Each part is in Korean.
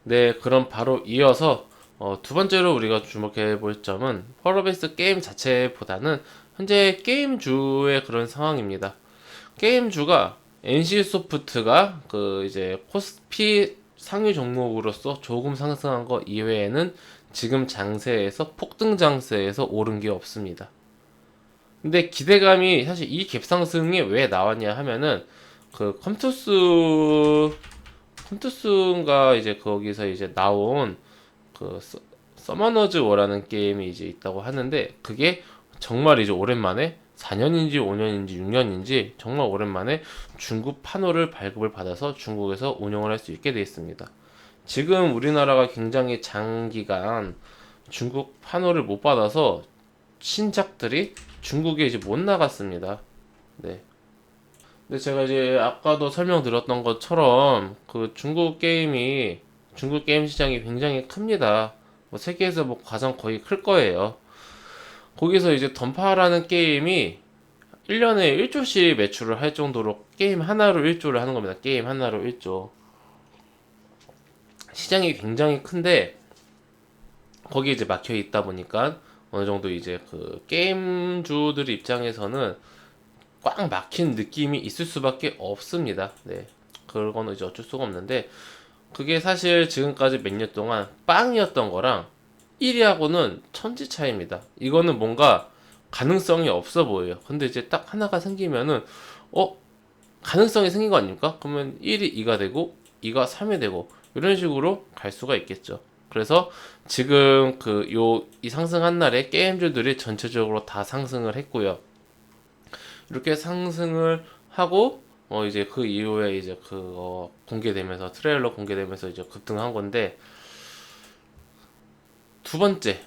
네, 그럼 바로 이어서 두 번째로 우리가 주목해 볼 점은 펄어베이스 게임 자체보다는 현재 게임주의 그런 상황입니다. 게임주가 NC소프트가 그 이제 코스피 상위 종목으로서 조금 상승한 거 이외에는 지금 장세에서 폭등 장세에서 오른 게 없습니다. 근데 기대감이 사실 이 갭상승이 왜 나왔냐 하면은 그 컴투스인가 이제 거기서 이제 나온 그 서머너즈 워라는 게임이 이제 있다고 하는데 그게 정말 이제 오랜만에 4년인지 5년인지 6년인지 정말 오랜만에 중국 판호를 발급을 받아서 중국에서 운영을 할 수 있게 되어 있습니다. 지금 우리나라가 굉장히 장기간 중국 판호를 못 받아서 신작들이 중국에 이제 못 나갔습니다. 네. 근데 제가 이제 아까도 설명드렸던 것처럼 그 중국 게임 시장이 굉장히 큽니다. 뭐 세계에서 뭐 가장 거의 클 거예요. 거기서 이제 던파라는 게임이 1년에 1조씩 매출을 할 정도로 게임 하나로 1조를 하는 겁니다. 게임 하나로 1조. 시장이 굉장히 큰데 거기에 이제 막혀 있다 보니까 어느 정도 이제 그 게임주들 입장에서는 꽉 막힌 느낌이 있을 수밖에 없습니다. 네. 그거는 이제 어쩔 수가 없는데 그게 사실 지금까지 몇 년 동안 빵이었던 거랑 1위하고는 천지 차이입니다. 이거는 뭔가 가능성이 없어 보여요. 근데 이제 딱 하나가 생기면은 어 가능성이 생긴 거 아닙니까? 그러면 1이 2가 되고 2가 3이 되고 이런 식으로 갈 수가 있겠죠. 그래서 지금 이 상승한 날에 게임주들이 전체적으로 다 상승을 했고요. 이렇게 상승을 하고 이제 그 이후에 이제 공개되면서 트레일러 공개되면서 이제 급등한 건데 두 번째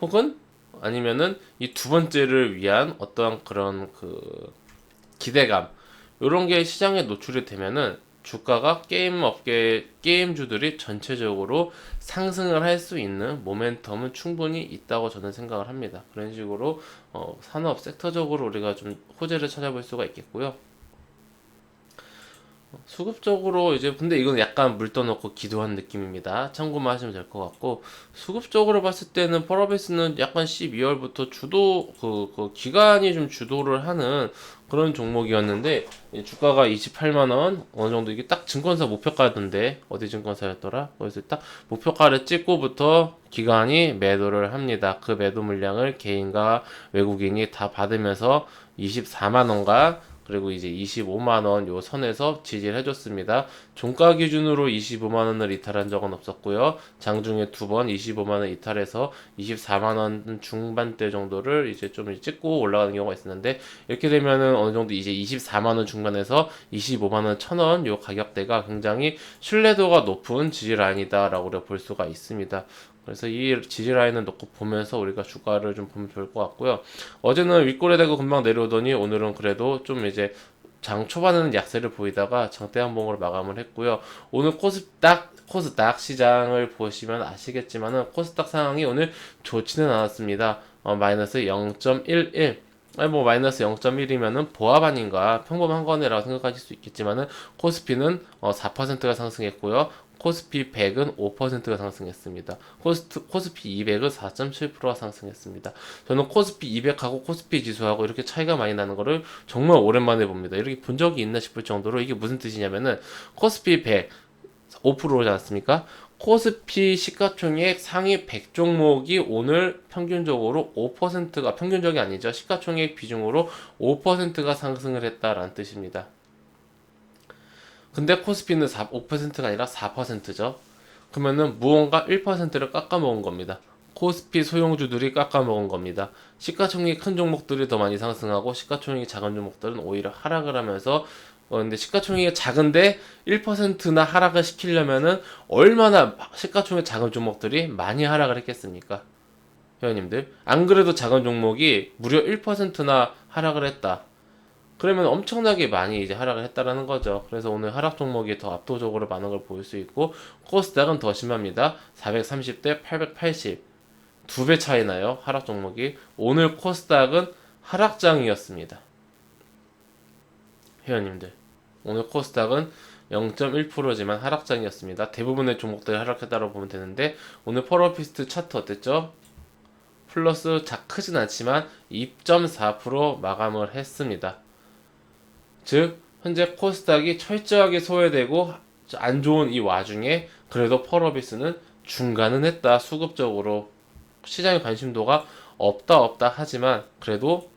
혹은 아니면은 이 두 번째를 위한 어떠한 그런 그 기대감 이런 게 시장에 노출이 되면은 주가가 게임주들이 전체적으로 상승을 할 수 있는 모멘텀은 충분히 있다고 저는 생각을 합니다. 그런 식으로 산업 섹터적으로 우리가 좀 호재를 찾아볼 수가 있겠고요. 수급적으로 이제 근데 이건 약간 물 떠놓고 기도한 느낌입니다. 참고만 하시면 될 것 같고 수급적으로 봤을 때는 펄어베이스는 약간 12월부터 그 기간이 좀 주도를 하는 그런 종목이었는데 주가가 28만 원 어느 정도 이게 딱 증권사 목표가던데 어디 증권사였더라? 그래서 딱 목표가를 찍고부터 기관이 매도를 합니다. 그 매도 물량을 개인과 외국인이 다 받으면서 24만 원과 그리고 이제 25만원 요 선에서 지지를 해줬습니다. 종가 기준으로 25만원을 이탈한 적은 없었고요. 장중에 두 번 25만원 이탈해서 24만원 중반대 정도를 이제 좀 찍고 올라가는 경우가 있었는데 이렇게 되면은 어느 정도 이제 24만원 중반에서 25만원 1,000원 요 가격대가 굉장히 신뢰도가 높은 지지 라인이다라고 볼 수가 있습니다. 그래서 이 지지 라인을 놓고 보면서 우리가 주가를 좀 보면 좋을 것 같고요. 어제는 윗골에 대고 금방 내려오더니 오늘은 그래도 좀 이제 장 초반에는 약세를 보이다가 장대 한봉으로 마감을 했고요. 오늘 코스닥 시장을 보시면 아시겠지만은 코스닥 상황이 오늘 좋지는 않았습니다. 마이너스 0.11 아니 뭐 마이너스 0.1이면은 보합 아닌가 평범한 거네라고 생각하실 수 있겠지만은 코스피는 4%가 상승했고요. 코스피 100은 5%가 상승했습니다. 코스피 200은 4.7%가 상승했습니다. 저는 코스피 200하고 코스피 지수하고 이렇게 차이가 많이 나는 거를 정말 오랜만에 봅니다. 이렇게 본 적이 있나 싶을 정도로 이게 무슨 뜻이냐면은 코스피 100 5%지 않습니까? 코스피 시가총액 상위 100 종목이 오늘 평균적으로 5%가 평균적이 아니죠. 시가총액 비중으로 5%가 상승을 했다라는 뜻입니다. 근데 코스피는 5%가 아니라 4%죠. 그러면은 무언가 1%를 깎아먹은 겁니다. 코스피 소형주들이 깎아먹은 겁니다. 시가총액이 큰 종목들이 더 많이 상승하고 시가총액이 작은 종목들은 오히려 하락을 하면서 근데 시가총액이 작은데 1%나 하락을 시키려면은 얼마나 시가총액 작은 종목들이 많이 하락을 했겠습니까? 회원님들. 안 그래도 작은 종목이 무려 1%나 하락을 했다. 그러면 엄청나게 많이 이제 하락을 했다라는 거죠. 그래서 오늘 하락 종목이 더 압도적으로 많은 걸 볼 수 있고 코스닥은 더 심합니다. 430대 880 두 배 차이 나요. 하락 종목이. 오늘 코스닥은 하락장이었습니다. 회원님들. 오늘 코스닥은 0.1%지만 하락장이었습니다. 대부분의 종목들이 하락했다고 보면 되는데 오늘 펄어비스트 차트 어땠죠? 플러스 크진 않지만 2.4% 마감을 했습니다. 즉 현재 코스닥이 철저하게 소외되고 안 좋은 이 와중에 그래도 펄어비스는 중간은 했다. 수급적으로 시장의 관심도가 없다 하지만 그래도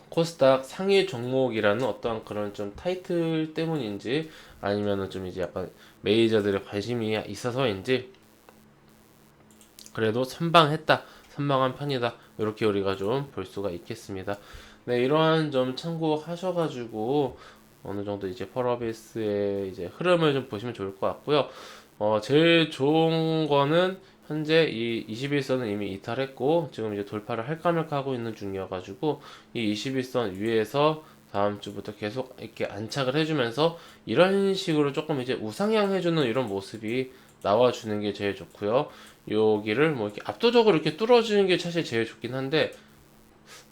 코스닥 상위 종목이라는 어떤 그런 좀 타이틀 때문인지 아니면은 좀 이제 약간 메이저들의 관심이 있어서인지 그래도 선방한 편이다. 이렇게 우리가 좀 볼 수가 있겠습니다. 네, 이러한 점 참고하셔가지고 어느 정도 이제 펄어비스의 이제 흐름을 좀 보시면 좋을 것 같고요. 제일 좋은 거는 현재 이 21선은 이미 이탈했고 지금 이제 돌파를 할까 말까 하고 있는 중이어가지고 이 21선 위에서 다음 주부터 계속 이렇게 안착을 해주면서 이런 식으로 조금 이제 우상향 해주는 이런 모습이 나와주는 게 제일 좋고요. 여기를 뭐 이렇게 압도적으로 이렇게 뚫어주는 게 사실 제일 좋긴 한데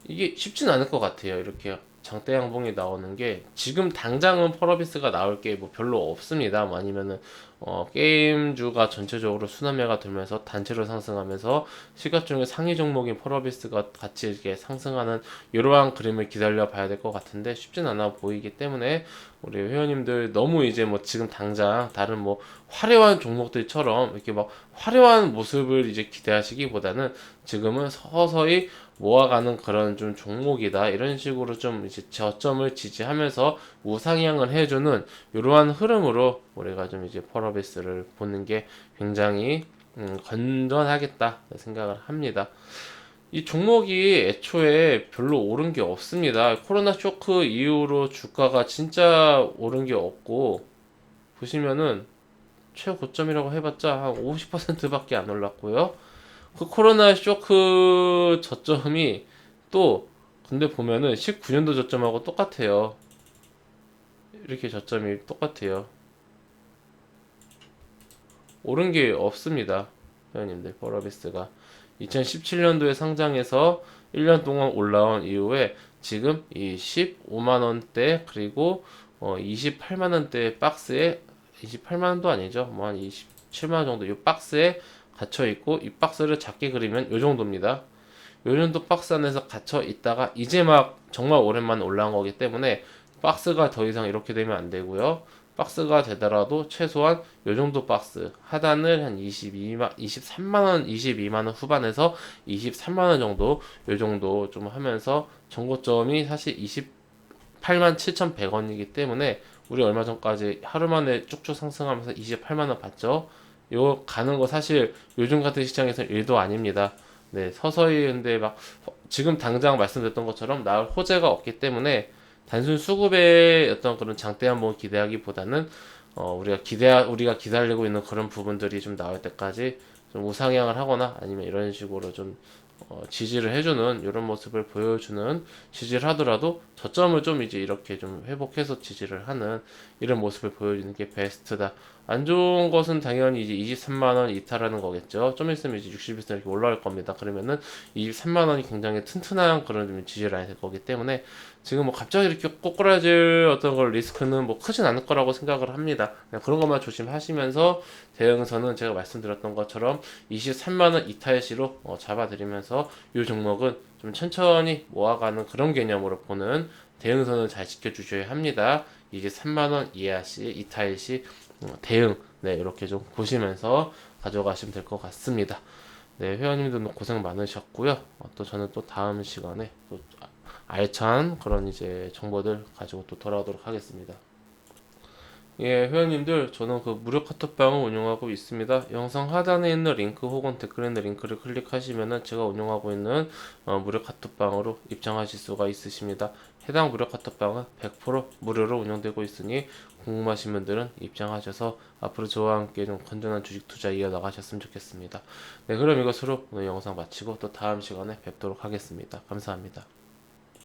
이게 쉽진 않을 것 같아요. 이렇게 장대 양봉이 나오는 게 지금 당장은 펄어비스가 나올 게 뭐 별로 없습니다. 뭐 아니면은 게임주가 전체적으로 순환매가 들면서 단체로 상승하면서 시가총액 상위 종목인 펄어비스가 같이 이렇게 상승하는 이러한 그림을 기다려 봐야 될 것 같은데 쉽진 않아 보이기 때문에 우리 회원님들 너무 이제 뭐 지금 당장 다른 뭐 화려한 종목들처럼 이렇게 막 화려한 모습을 이제 기대하시기보다는 지금은 서서히 모아가는 그런 좀 종목이다 이런 식으로 좀 이제 저점을 지지하면서 우상향을 해주는 이러한 흐름으로 우리가 좀 이제 펄어비스를 보는 게 굉장히 건전하겠다 생각을 합니다. 이 종목이 애초에 별로 오른 게 없습니다. 코로나 쇼크 이후로 주가가 진짜 오른 게 없고 보시면은 최고점이라고 해봤자 한 50%밖에 안 올랐고요. 그 코로나 쇼크 저점이 또 근데 보면은 19년도 저점하고 똑같아요. 이렇게 저점이 똑같아요. 오른 게 없습니다. 회원님들, 펄어비스가 2017년도에 상장해서 1년 동안 올라온 이후에 지금 이 15만 원대 그리고 28만 원대 박스에 28만 원도 아니죠. 뭐 한 27만 원 정도 이 박스에 갇혀 있고 이 박스를 작게 그리면 요 정도입니다. 요 정도 박스 안에서 갇혀 있다가 이제 막 정말 오랜만에 올라온 거기 때문에 박스가 더 이상 이렇게 되면 안 되고요. 박스가 되더라도 최소한 요 정도 박스 하단을 한 23만 원, 22만 원 후반에서 23만 원 정도 요 정도 좀 하면서 정고점이 사실 28만 7,100원이기 때문에 우리 얼마 전까지 하루 만에 쭉쭉 상승하면서 28만 원 봤죠. 요 가는 거 사실 요즘 같은 시장에서 일도 아닙니다. 네, 서서히 근데 막 지금 당장 말씀드렸던 것처럼 나올 호재가 없기 때문에 단순 수급의 어떤 그런 장대 한번 기대하기보다는 우리가 기다리고 있는 그런 부분들이 좀 나올 때까지 좀 우상향을 하거나 아니면 이런 식으로 좀 지지를 해주는 이런 모습을 보여주는 지지를 하더라도 저점을 좀 이제 이렇게 좀 회복해서 지지를 하는 이런 모습을 보여주는 게 베스트다. 안 좋은 것은 당연히 이제 23만 원 이탈하는 거겠죠. 좀 있으면 이제 60일선 이렇게 올라갈 겁니다. 그러면은 23만 원이 굉장히 튼튼한 그런 좀 지지 라인이 될 거기 때문에 지금 뭐 갑자기 이렇게 꼬꾸라질 어떤 걸 리스크는 뭐 크진 않을 거라고 생각을 합니다. 그냥 그런 것만 조심하시면서 대응선은 제가 말씀드렸던 것처럼 23만 원 이탈 시로 잡아드리면서 이 종목은 좀 천천히 모아가는 그런 개념으로 보는 대응선을 잘 지켜주셔야 합니다. 이제 3만 원 이하 시 이탈 시 대응 네 이렇게 좀 보시면서 가져가시면 될 것 같습니다. 네 회원님들도 고생 많으셨고요. 또 저는 또 다음 시간에 또 알찬 그런 이제 정보들 가지고 또 돌아오도록 하겠습니다. 예, 회원님들, 저는 그 무료 카톡방을 운영하고 있습니다. 영상 하단에 있는 링크 혹은 댓글에 있는 링크를 클릭하시면은 제가 운영하고 있는 무료 카톡방으로 입장하실 수가 있으십니다. 해당 무료 카톡방은 100% 무료로 운영되고 있으니 궁금하신 분들은 입장하셔서 앞으로 저와 함께 좀 건전한 주식 투자 이어나가셨으면 좋겠습니다. 네, 그럼 이것으로 오늘 영상 마치고 또 다음 시간에 뵙도록 하겠습니다. 감사합니다.